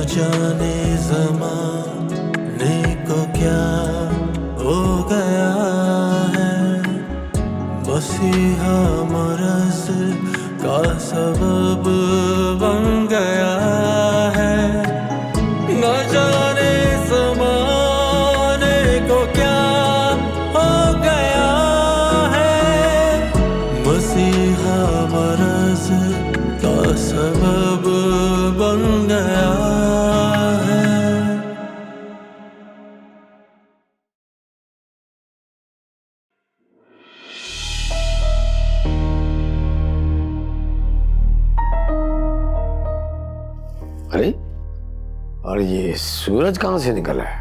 जाने ज़माने को क्या हो गया है, मसीहा मरज़ का सबब बन गया है। न जाने ज़माने को क्या हो गया है, मसीहा मरज़ का सबब बन गया है। अरे, और ये सूरज कहाँ से निकला है?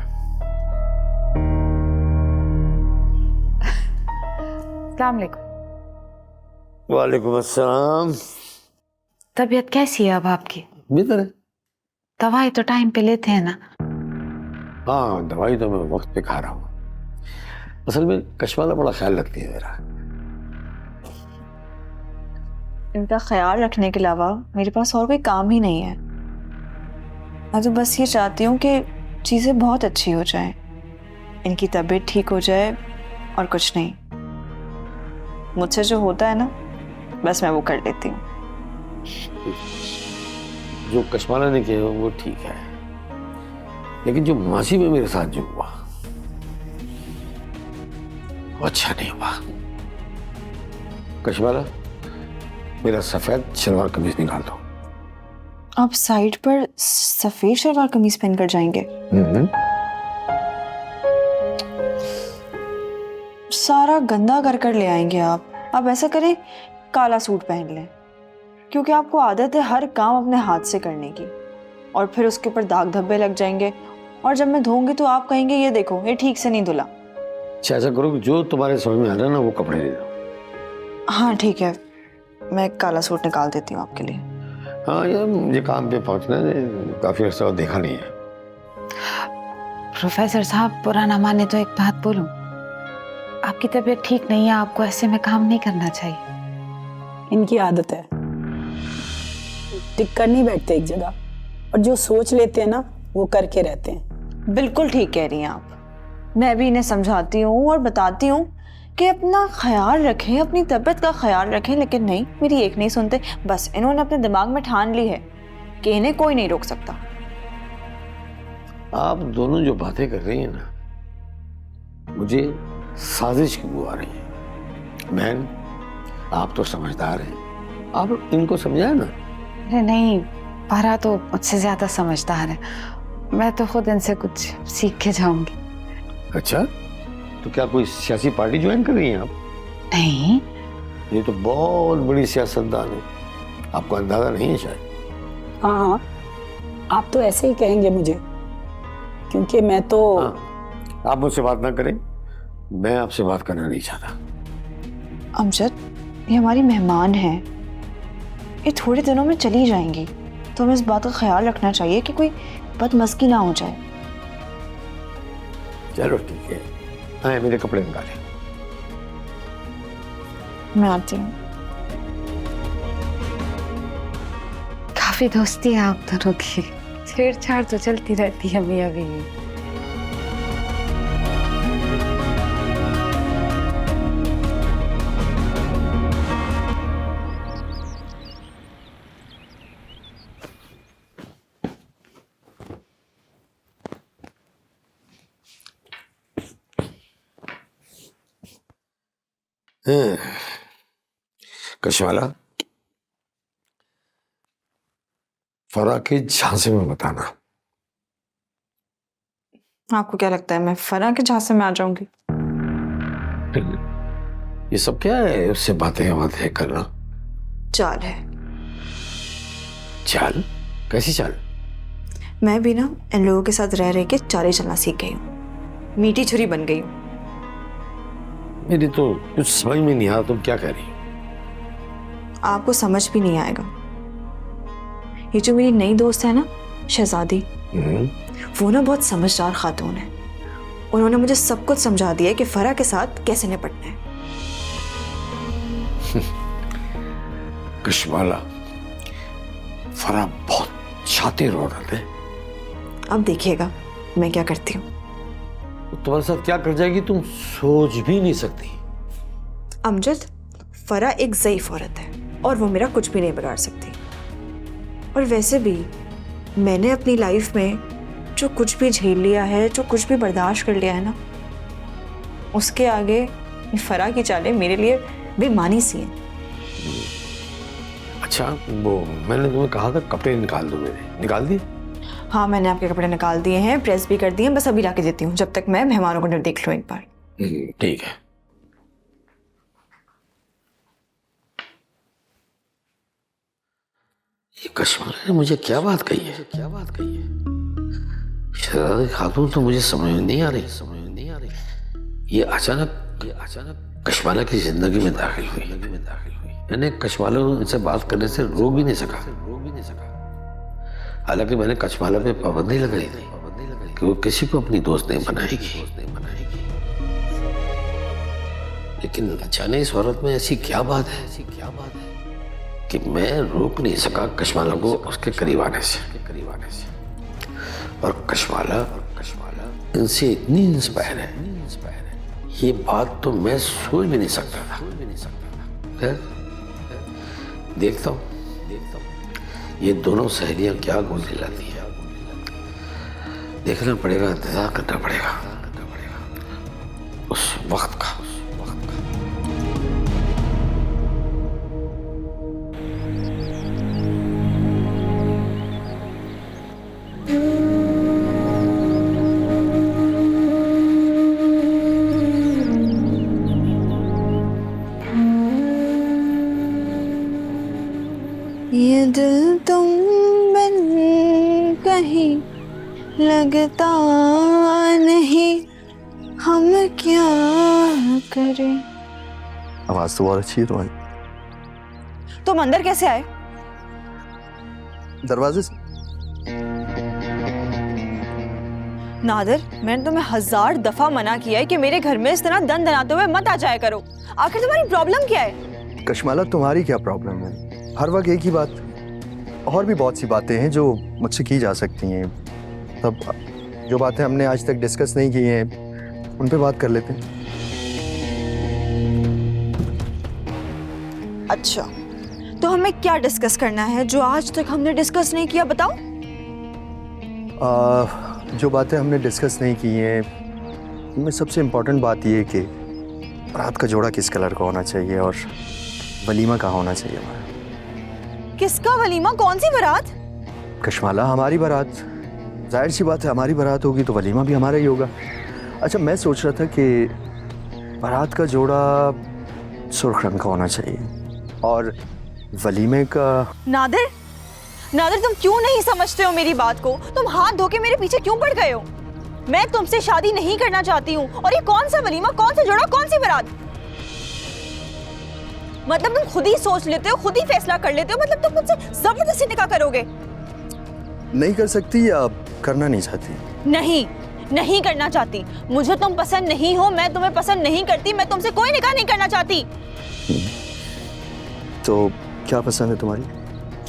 अस्सलाम वालेकुम। वालेकुम अस्सलाम। तबीयत कैसी है अब आपकी? बेहतर है। दवाई तो टाइम पे लेते हैं ना? हाँ, दवाई तो मैं वक्त पे खा रहा हूँ। असल में कशवाला बड़ा ख्याल रखती है मेरा। इनका ख्याल रखने के अलावा मेरे पास और कोई काम ही नहीं है। मैं तो बस ये चाहती हूँ कि चीज़ें बहुत अच्छी हो जाएं, इनकी तबीयत ठीक हो जाए और कुछ नहीं। मुझसे जो होता है ना, बस मैं वो कर लेती हूँ। जो कशवाला ने किया वो ठीक है, लेकिन जो मासी में मेरे साथ जो हुआ वो अच्छा नहीं हुआ। कशवाला, मेरा सफेद शलवार कमीज निकाल दो। आप साइड पर सफेद शलवार कमीज पहनकर जाएंगे? सारा गंदा कर कर ले आएंगे आप ऐसा करें, काला सूट पहन लें, क्योंकि आपको आदत है हर काम अपने हाथ से करने की, और फिर उसके ऊपर दाग धब्बे लग जाएंगे, और जब मैं धोऊंगी तो आप कहेंगे ये देखो ये ठीक से नहीं धुला। अच्छा, ऐसा करो कि जो तुम्हारे समझ में आ रहा है ना वो कपड़े ले दो। हाँ ठीक है, मैं काला सूट निकाल देती हूँ आपके लिए। हाँ यार, मुझे काम पे पहुंचना है, काफी अर्सा देखा नहीं है। प्रोफेसर साहब, पुराना माने तो एक बात बोलूं, आपकी तबीयत ठीक नहीं है, आपको ऐसे में काम नहीं करना चाहिए। इनकी आदत है, टिक कर नहीं बैठते एक जगह, और जो सोच लेते हैं ना वो करके रहते हैं। बिल्कुल ठीक कह रही हैं आप। मैं भी इन्हें समझाती हूँ और बताती हूँ कि अपना ख्याल रखें, अपनी तबीयत का ख्याल रखें, लेकिन नहीं, मेरी एक नहीं सुनते। बस इन्होंने अपने दिमाग में ठान ली है कि इन्हें कोई नहीं रोक सकता। आप दोनों जो बातें कर रही हैं ना, मुझे साजिश की बू आ रही है। बहन, आप तो समझदार हैं, आप इनको समझाए ना। अरे नहीं, पारा तो मुझसे ज्यादा समझदार है, मैं तो खुद इनसे कुछ सीख के जाऊंगी। अच्छा, तो क्या कोई सियासी पार्टी ज्वाइन कर रही हैं आप? नहीं। ये तो बहुत बड़ी सियासतदान है, आपको अंदाजा नहीं है शायद। हाँ हाँ, आप तो ऐसे ही कहेंगे मुझे, क्योंकि मैं तो आप मुझसे बात ना करें, मैं आपसे बात करना नहीं चाहता। अमजद, ये हमारी मेहमान है, ये थोड़े दिनों में चली जाएंगी, तो हमें इस बात का ख्याल रखना चाहिए कि कोई बदमज़गी ना हो जाए। चलो ठीक है, आए मेरे कपड़े निकालें। मैं आती हूँ। काफी दोस्ती है आप दोनों की, छेड़छाड़ तो चलती रहती है मियां बीवी। कशवाला, फरा के झांसे में बताना। आपको क्या लगता है मैं फरा के झांसे में आ जाऊंगी? ये सब क्या है, उससे बातें करना? चाल है। चाल? कैसी चाल? मैं भी ना इन लोगों के साथ रह के चालें चलना सीख गई हूँ, मीठी छुरी बन गई हूँ। मेरी तो कुछ समझ में नहीं आ रहा, तुम क्या कह रही हो? आपको समझ भी नहीं आएगा। ये जो मेरी नई दोस्त है ना, शहजादी, वो ना बहुत समझदार खातून है। उन्होंने मुझे सब कुछ समझा दिया कि फरा के साथ कैसे निपटना है। कशवाला, फरा बहुत शातिर औरत है, अब देखिएगा मैं क्या करती हूँ। तुम्हारे साथ क्या कर जाएगी तुम सोच भी नहीं सकती। अमजद, फरा एक ज़ईफ औरत है और वो मेरा कुछ भी नहीं बिगाड़ सकती। और वैसे भी मैंने अपनी लाइफ में जो कुछ भी झेल लिया है, जो कुछ भी बर्दाश्त कर लिया है ना, उसके आगे फरा की चालें मेरे लिए बेमानी सी हैं। अच्छा वो मैंने तुम्हें कहा था कपड़े निकाल दो मेरे, निकाल दिए? हाँ, मैंने आपके कपड़े निकाल दिए हैं, प्रेस भी कर दिए हैं, बस अभी लाके देती हूँ जब तक मैं मेहमानों को देख लूँ एक बार। ठीक है। ये कश्मीर ने मुझे क्या बात कही है? शहजादी खातून तो मुझे समझ में नहीं आ रही। ये अचानक कश्माला की जिंदगी में दाखिल हुई। मैंने कश्माला को इनसे बात करने से रोक भी नहीं सका। हालांकि मैंने कश्माला पे पाबंदी लगाई थी कि वो किसी को अपनी दोस्त नहीं बनाएगी। लेकिन अचानक इस औरत में ऐसी क्या बात है कि मैं रोक नहीं सका कश्माला को उसके करीब आने से। और कश्माला इनसे इतनी इंस्पायर है, ये बात तो मैं सोच भी नहीं सकता था। देखता हूँ ये दोनों सहेलियां क्या गोल दिलाती हैं। देखना पड़ेगा, इंतजार करना पड़ेगा उस वक्त का। ये दिल तुम बिन कहीं लगता नहीं, हम क्या करें। आवाज तो बहुत अच्छी है तुम्हारी। तुम अंदर कैसे आए? दरवाजे से। नादिर, मैंने तुम्हें 1000 दफा मना किया है कि मेरे घर में इस तरह दन दनाते हुए मत आ जाया करो। आखिर तुम्हारी प्रॉब्लम क्या है? कश्माला तुम्हारी क्या प्रॉब्लम है? हर वक्त एक ही बात। और भी बहुत सी बातें हैं जो मुझसे की जा सकती हैं। तब जो बातें हमने आज तक डिस्कस नहीं की हैं उन पे बात कर लेते हैं। अच्छा, तो हमें क्या डिस्कस करना है जो आज तक हमने डिस्कस नहीं किया, बताओ। जो बातें हमने डिस्कस नहीं की हैं उनमें सबसे इम्पोर्टेंट बात ये है कि रात का जोड़ा किस कलर का होना चाहिए और वलीमा कहाँ होना चाहिए हमारा। किसका वलीमा? कौन सी बारात? कश्माला, हमारी बारात। जाहिर सी बात है, हमारी बारात होगी तो वलीमा भी हमारा ही होगा। अच्छा, मैं सोच रहा था कि बारात का जोड़ा सुर्ख रंग का होना चाहिए और वलीमे का। नादिर, तुम क्यों नहीं समझते हो मेरी बात को? तुम हाथ धो के मेरे पीछे क्यों पड़ गए हो? मैं तुमसे शादी नहीं करना चाहती हूँ और ये कौन सा वलीमा, कौन सा जोड़ा, कौन सी बारात? मतलब तुम खुद ही सोच लेते हो, खुद ही फैसला कर लेते हो, मतलब तुम मुझसे जबरदस्ती निकाह करोगे? नहीं कर सकती या करना नहीं चाहती? नहीं करना चाहती। मुझे तुम पसंद नहीं हो, मैं तुम्हें पसंद नहीं करती, मैं तुमसे कोई निकाह नहीं करना चाहती। तो क्या पसंद है तुम्हारी?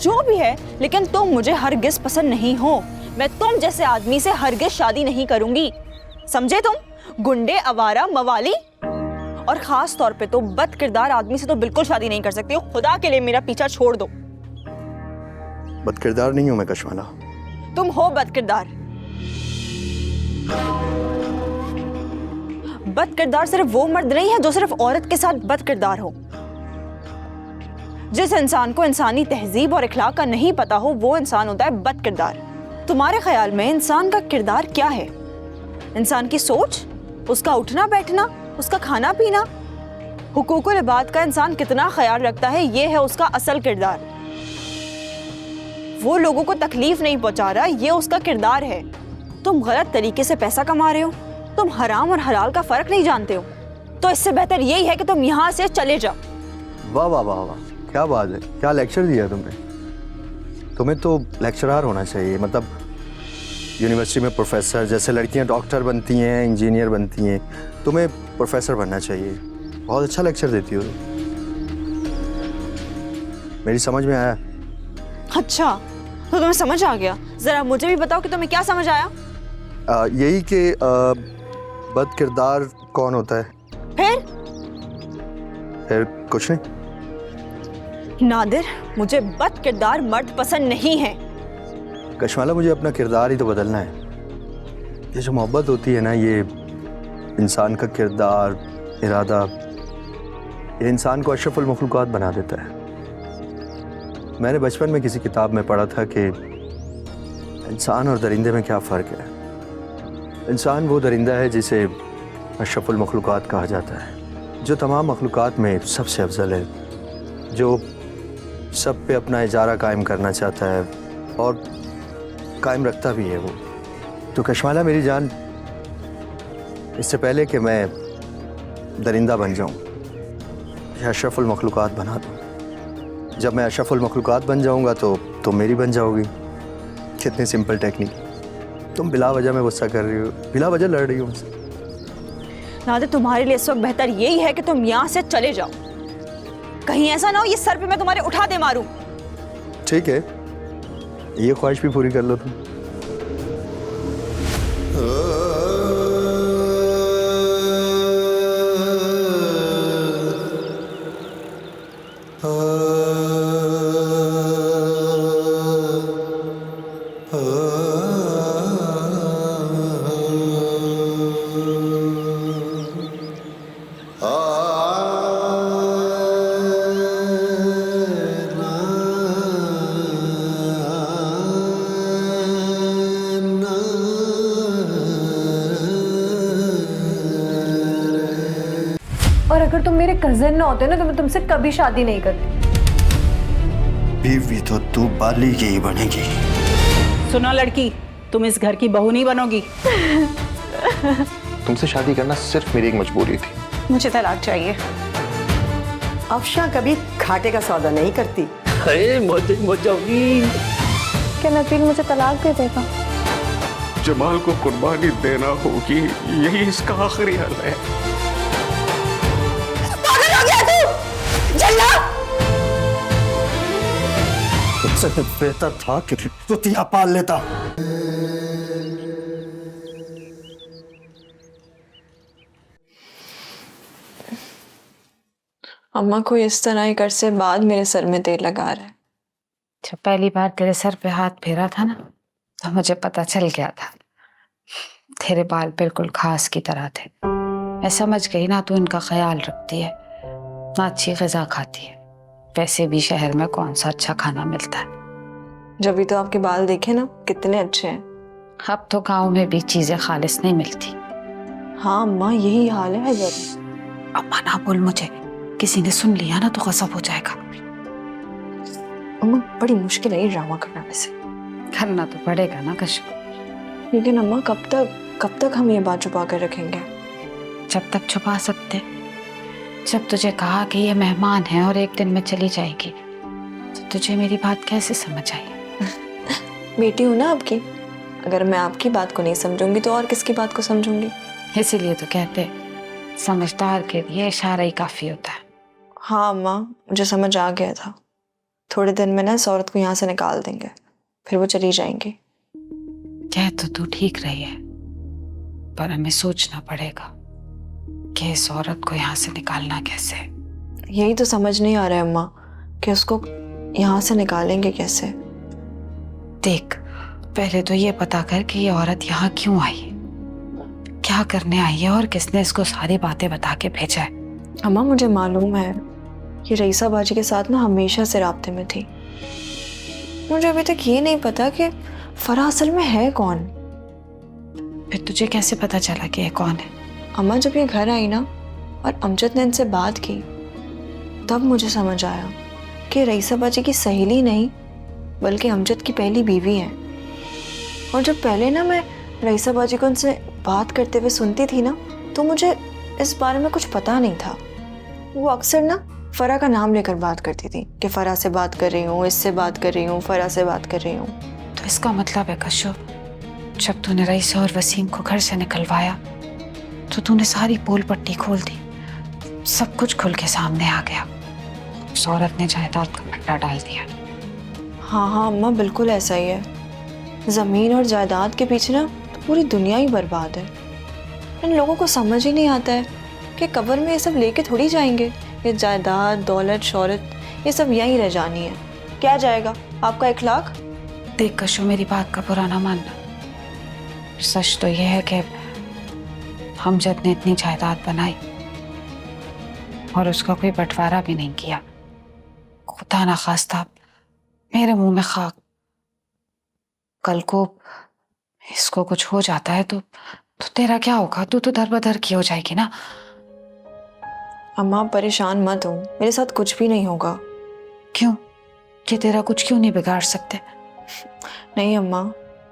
जो भी है, लेकिन तुम मुझे हरगिज पसंद नहीं हो। मैं तुम जैसे आदमी से हरगिज शादी नहीं करूंगी, समझे तुम? गुंडे, आवारा, मवाली और खास तौर पे तो बद किरदार आदमी से तो बिल्कुल शादी नहीं कर सकती हो। खुदा के लिए मेरा पीछा छोड़ दो। बद किरदार नहीं हूं मैं कश्माला। तुम हो बद किरदार। बद किरदार सिर्फ वो मर्द नहीं है जो सिर्फ औरत के साथ बद किरदार हो। जिस इंसान को इंसानी तहजीब और इखलाक का नहीं पता हो वो इंसान होता है बद किरदार। तुम्हारे ख्याल में इंसान का किरदार क्या है? इंसान की सोच, उसका उठना बैठना, उसका खाना पीना, हुकूकुल इबाद का इंसान कितना ख्याल रखता है, ये है उसका असल किरदार। वो लोगों को तकलीफ नहीं पहुंचा रहा, ये उसका किरदार है। तुम गलत तरीके से पैसा कमा रहे हो, तुम हराम और हलाल का फर्क नहीं जानते हो, तो इससे बेहतर यही है कि तुम यहाँ से चले जाओ। वाह वाह वाह वाह, क्या बात है, क्या लेक्चर दिया तुमने। तुम्हें तो लेक्चरार होना चाहिए, मतलब यूनिवर्सिटी में प्रोफेसर। जैसे लड़कियां डॉक्टर बनती हैं, इंजीनियर बनती हैं, तुम्हें प्रोफेसर बनना चाहिए। बहुत अच्छा लेक्चर देती हो, मेरी समझ में आया। अच्छा, तो तुम्हें समझ आ गया? जरा मुझे भी बताओ कि तुम्हें क्या समझ आया? यही कि बद किरदार कौन होता है? फिर कुछ नहीं। नादिर, मुझे बद किरदार मर्द पसंद नहीं है। कशमाला, मुझे अपना किरदार ही तो बदलना है। ये जो मोहब्बत होती है ना, ये इंसान का किरदार, इरादा, ये इंसान को अशरफुल मखलूक़ात बना देता है। मैंने बचपन में किसी किताब में पढ़ा था कि इंसान और दरिंदे में क्या फ़र्क है। इंसान वो दरिंदा है जिसे अशरफुल मखलूक़ात कहा जाता है, जो तमाम मखलूक़ात में सबसे अफजल है, जो सब पे अपना इजारा कायम करना चाहता है और कायम रखता भी है वो। तो कशमाला मेरी जान, इससे पहले कि मैं दरिंदा बन जाऊं या अशरफुल मखलूक़ात बना दूं, जब मैं अशरफुल मखलूक़ात बन जाऊंगा तो तुम मेरी बन जाओगी। कितनी सिंपल टेक्निक। तुम बिला वजह में गुस्सा कर रही हो, बिला वजह लड़ रही हो मुझसे। नादिर, तुम्हारे लिए इस वक्त बेहतर यही है कि तुम यहाँ से चले जाओ। कहीं ऐसा ना हो ये सर पे मैं तुम्हारे उठा दे मारूं। ठीक है, ये ख्वाहिश भी पूरी कर लो तुम। और अगर तुम मेरे कजिन ना होते ना तो मैं तुमसे कभी शादी नहीं करती। बीवी तो तू बाली की ही बनेगी। सुनो लड़की, तुम इस घर की बहू नहीं बनोगी। तुमसे शादी करना सिर्फ मेरी एक मजबूरी थी। मुझे तलाक चाहिए। अफशा कभी घाटे का सौदा नहीं करती। अरे मौज जाओगी। क्या नबील मुझे तलाक दे देगा? जमाल को कुर्बानी देना होगी, यही इसका आखिरी हल है। पागल हो गया तू? जल्ला! उससे तो बेहतर था कि तुतिया पाल लेता। अम्मा को इस तरह एक अरसे बाद मेरे सर में तेल लगा रहा है। जब पहली बार तेरे सर पे हाथ फेरा था ना, तो मुझे पता चल गया था। तेरे बाल बिल्कुल खास की तरह थे। मैं समझ गई ना तू इनका ख्याल रखती है, ना अच्छी ग़िज़ा खाती है। वैसे भी शहर में कौन सा अच्छा खाना मिलता है। जब भी तो आपके बाल देखे ना, कितने अच्छे हैं। अब तो गाँव में भी चीज़ें खालिस नहीं मिलती। हाँ अम्मा, यही हाल है जब। अम्मा ना बोल मुझे, किसी ने सुन लिया ना तो गज़ब हो जाएगा। अम्मा बड़ी मुश्किल है ये ड्रामा करना। वैसे करना तो पड़ेगा ना कशु। लेकिन अम्मा कब तक हम ये बात छुपा कर रखेंगे? जब तक छुपा सकते। जब तुझे कहा कि ये मेहमान है और एक दिन में चली जाएगी, तो तुझे मेरी बात कैसे समझ आई? बेटी हूँ ना आपकी। अगर मैं आपकी बात को नहीं समझूंगी तो और किसकी बात को समझूंगी? इसीलिए तो कहते समझदार के लिए इशारा ही काफी होता है। हाँ अम्मा, मुझे समझ आ गया था। थोड़े दिन में ना इस औरत को यहाँ से निकाल देंगे, फिर वो चली जाएंगी। कह तो तू ठीक रही है, पर हमें सोचना पड़ेगा कि इस औरत को यहाँ से निकालना कैसे। यही तो समझ नहीं आ रहा है अम्मा कि उसको यहाँ से निकालेंगे कैसे। देख, पहले तो ये पता कर कि ये औरत यहाँ क्यों आई, क्या करने आई है और किसने इसको सारी बातें बता के भेजा है। अम्मा मुझे मालूम है ये रईसा बाजी के साथ ना हमेशा से राब्ते में थी। मुझे अभी तक ये नहीं पता कि फराह असल में है कौन। फिर तुझे कैसे पता चला कि ये कौन है? अम्मा जब ये घर आई ना और अमजद ने इनसे बात की, तब मुझे समझ आया कि रईसा बाजी की सहेली नहीं बल्कि अमजद की पहली बीवी है। और जब पहले ना मैं रईसा बाजी को उनसे बात करते हुए सुनती थी ना, तो मुझे इस बारे में कुछ पता नहीं था। वो अक्सर ना फराह का नाम लेकर बात करती थी कि फराह से बात कर रही हूँ, इससे बात कर रही हूँ, फराह से बात कर रही हूँ। तो इसका मतलब है कश्यप, जब तूने रईसा और वसीम को घर से निकलवाया तो तूने सारी पोल पट्टी खोल दी, सब कुछ खुल के सामने आ गया। उस औरत ने जायदाद का पट्टा डाल दिया। हाँ हाँ अम्मा, बिल्कुल ऐसा ही है। ज़मीन और जायदाद के पीछे ना तो पूरी दुनिया ही बर्बाद है। इन लोगों को समझ ही नहीं आता है कि कब्र में ये सब लेके थोड़ी जाएंगे। ये जायदाद, दौलत, शौहरत, ये सब यहीं रह जानी है। क्या जाएगा आपका इखलाक? देख कशु, मेरी बात का बुरा ना मानना। सच तो यह है कि हमजद ने इतनी जायदाद बनाई और उसका कोई बंटवारा भी नहीं किया। खुदा ना खास्ता मेरे मुंह में खाक। कल को इसको कुछ हो जाता है तो तेरा क्या होगा? तू तो दर बदर की हो जाएगी ना। अम्मा परेशान मत हो, मेरे साथ कुछ भी नहीं होगा। क्यों? ये तेरा कुछ क्यों नहीं बिगाड़ सकते? नहीं अम्मा,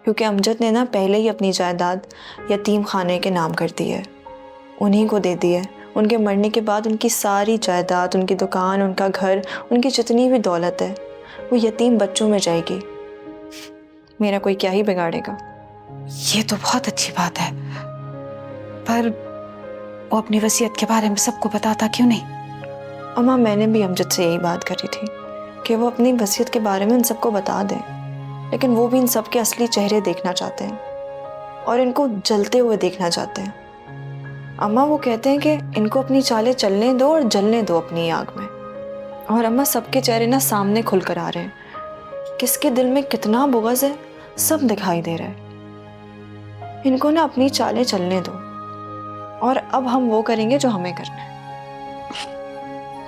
क्योंकि अमजद ने ना पहले ही अपनी जायदाद यतीम खाने के नाम कर दी है, उन्हीं को दे दी है। उनके मरने के बाद उनकी सारी जायदाद, उनकी दुकान, उनका घर, उनकी जितनी भी दौलत है वो यतीम बच्चों में जाएगी। मेरा कोई क्या ही बिगाड़ेगा। ये तो बहुत अच्छी बात है, पर वो अपनी वसीयत के बारे में सबको बताता क्यों नहीं? अम्मा मैंने भी अमजद से यही बात करी थी कि वो अपनी वसीयत के बारे में इन सबको बता दें, लेकिन वो भी इन सब के असली चेहरे देखना चाहते हैं और इनको जलते हुए देखना चाहते हैं। अम्मा वो कहते हैं कि इनको अपनी चालें चलने दो और जलने दो अपनी आग में। और अम्मा सबके चेहरे ना सामने खुल कर आ रहे हैं, किसके दिल में कितना बुग़्ज़ है सब दिखाई दे रहा है। इनको ना अपनी चालें चलने दो और अब हम वो करेंगे जो हमें करना है।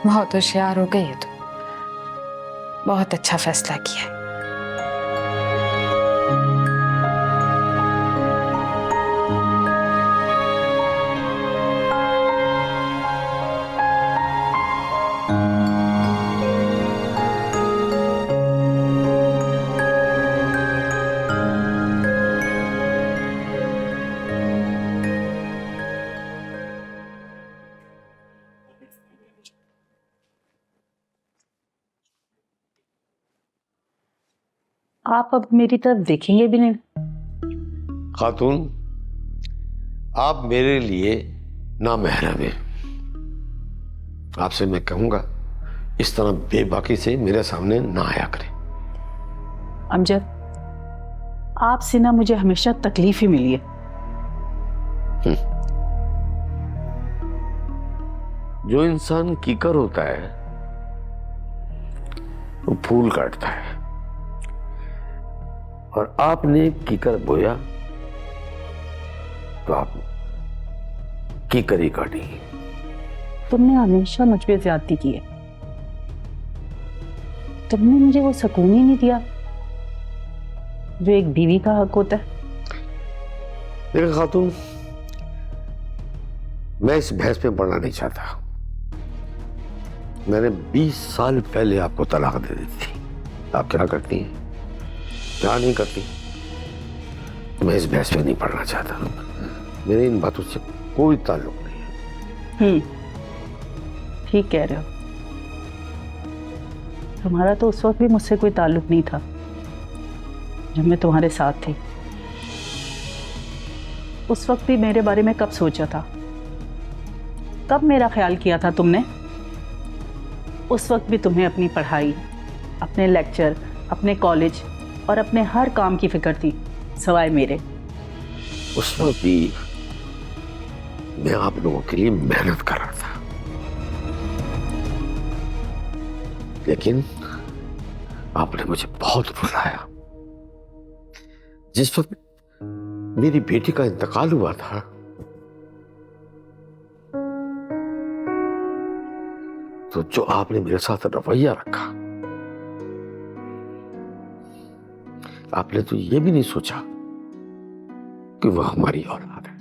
बहुत होशियार हो गई है तू, बहुत अच्छा फैसला किया है। आप अब मेरी तरफ देखेंगे भी नहीं। खातून, आप मेरे लिए नामहरम हैं। आपसे मैं कहूंगा इस तरह बेबाकी से मेरे सामने ना आया करें। अमजद, आपसे ना मुझे हमेशा तकलीफ ही मिली है। जो इंसान कीकर होता है वो फूल काटता है, और आपने कीकर बोया तो आप कीकर ही काटेंगे। तुमने हमेशा मुझ पे ज्यादती की है। तुमने मुझे वो सुकून ही नहीं दिया जो एक बीवी का हक होता है। देखो खातून, मैं इस बहस में पढ़ना नहीं चाहता। मैंने 20 साल पहले आपको तलाक दे दी थी। आप क्या करती हैं, क्या नहीं करती? मैं इस बहस में नहीं पढ़ना चाहता। मेरे इन बातों से कोई ताल्लुक नहीं है। ठीक कह रहे हो। तुम्हारा तो उस वक्त भी मुझसे कोई ताल्लुक नहीं था जब मैं तुम्हारे साथ थी। उस वक्त भी मेरे बारे में कब सोचा था? कब मेरा ख्याल किया था तुमने? उस वक्त भी तुम्हें अपनी पढ़ाई, अपने लेक्चर, अपने कॉलेज और अपने हर काम की फिक्र थी सवाए मेरे। उस वक्त भी मैं आप लोगों के लिए मेहनत कर रहा था, लेकिन आपने मुझे बहुत रुलाया। जिस वक्त मेरी बेटी का इंतकाल हुआ था, तो जो आपने मेरे साथ रवैया रखा, आपने तो ये भी नहीं सोचा कि वह हमारी औलाद है।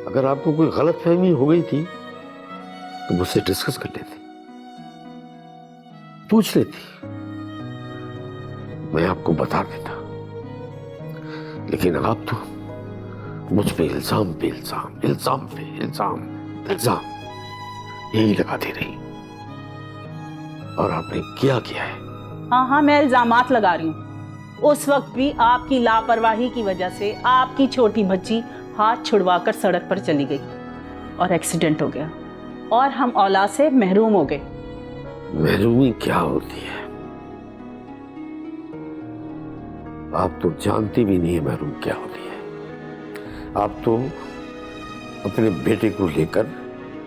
अगर आपको कोई गलतफहमी हो गई थी तो मुझसे डिस्कस कर लेती, पूछ लेती, मैं आपको बता देता। लेकिन आप तो मुझ पे इल्जाम पे इल्जाम, इल्जाम पे इल्जाम, इल्जाम यही लगाती रही। और आपने क्या किया है? हाँ, मैं इल्जामात लगा रही हूँ। उस वक्त भी आपकी लापरवाही की वजह से आपकी छोटी बच्ची हाथ छुड़वाकर सड़क पर चली गई और एक्सीडेंट हो गया और हम औलाद से महरूम हो गए। महरूमी क्या होती है आप तो जानती भी नहीं है महरूम क्या होती है। आप तो अपने बेटे को लेकर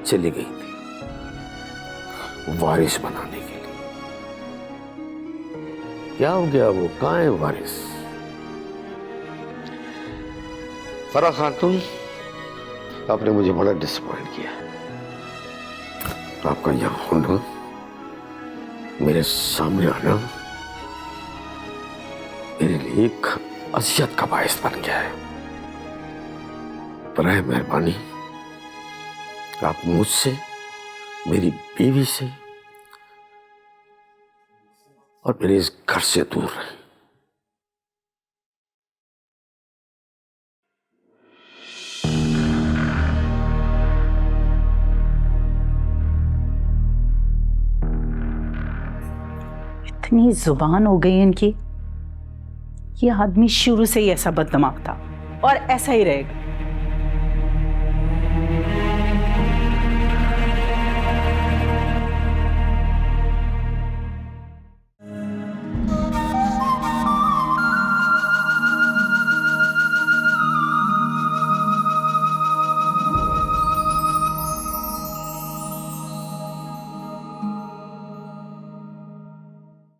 चली गई थी वारिस बनाने के लिए। क्या हो गया, वो कहाँ है वारिस? फरा खातून, आपने मुझे बड़ा डिसअपॉइंट किया। आपका यहाँ होना, मेरे सामने आना मेरे लिए एक असियत का बायस बन गया है। बराए मेहरबानी आप मुझसे, मेरी बीवी से और मेरे इस घर से दूर रहें। इतनी जुबान हो गई इनकी। ये आदमी शुरू से ही ऐसा बददिमाग था और ऐसा ही रहेगा।